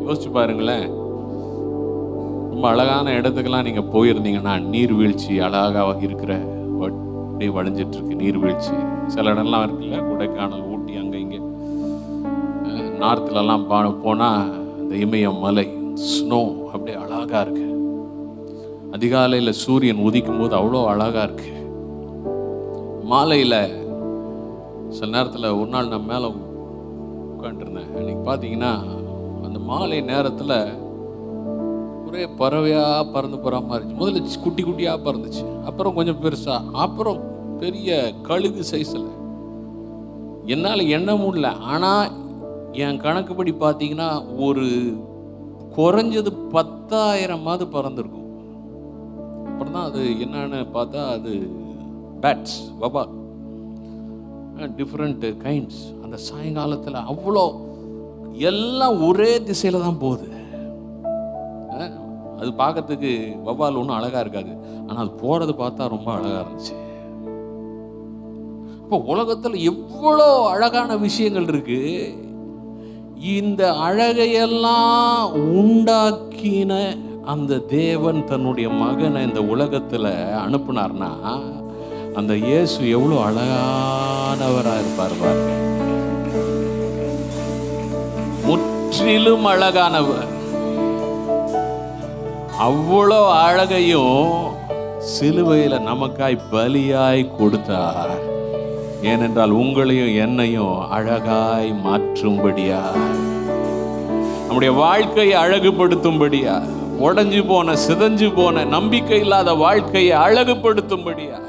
யோசிச்சு பாருங்களேன், ரொம்ப அழகான இடத்துக்கெல்லாம் நீங்கள் போயிருந்தீங்கன்னா நீர்வீழ்ச்சி அழகாக இருக்கிற அப்படியே வளைஞ்சிட்டு இருக்கு நீர்வீழ்ச்சி. சில இடம்லாம் இருக்குல்ல, கொடைக்கானல், ஊட்டி, அங்கே இங்கே நார்த்துலலாம் போனால் இந்த இமயம் மலை, ஸ்னோ அப்படியே அழகாக இருக்கு. அதிகாலையில் சூரியன் உதிக்கும் போது அவ்வளோ அழகாக இருக்கு. மாலையில் சில நேரத்தில் ஒரு நாள் நான் மேலே உட்காந்துருந்தேன். அன்றைக்கி பார்த்தீங்கன்னா அந்த மாலை நேரத்தில் ஒரே பறவையாக பறந்து போகிற மாதிரி இருந்துச்சு. முதல்ல குட்டி குட்டியாக பறந்துச்சு, அப்புறம் கொஞ்சம் பெருசாக, அப்புறம் பெரிய கழுகு சைஸில். என்னால் எண்ண முடியல. ஆனால் என் கணக்குப்படி பார்த்தீங்கன்னா ஒரு குறைஞ்சது 10,000 பறந்துருக்கும். அப்புறம் தான் அது என்னன்னு பார்த்தா அது பேட்ஸ், வபால், டிஃப்ரெண்ட் கைண்ட்ஸ். அந்த சாயங்காலத்தில் அவ்வளோ எல்லாம் ஒரே திசையில் தான் போகுது. அது பார்க்கறதுக்கு வபால் ஒன்றும் அழகாக இருக்காது, ஆனால் அது போகிறது பார்த்தா ரொம்ப அழகாக இருந்துச்சு. இப்போ உலகத்தில் எவ்வளோ அழகான விஷயங்கள் இருக்கு. இந்த அழகையெல்லாம் உண்டாக்கின அந்த தேவன் தன்னுடைய மகனை இந்த உலகத்தில் அனுப்புனார்னா அந்த இயேசு எவ்வளோ அழகானவராக இருப்பார் பாருங்க. முற்றிலும் அழகானவர். அவ்வளோ அழகையும் சிலுவையில் நமக்காய் பலியாய் கொடுத்தார். ஏனென்றால் உங்களையும் என்னையும் அழகாய் மாற்றும்படியா, நம்முடைய வாழ்க்கையை அழகுபடுத்தும்படியா, உடைஞ்சு போன சிதைஞ்சு போன நம்பிக்கை இல்லாத வாழ்க்கையை அழகுபடுத்தும்படியா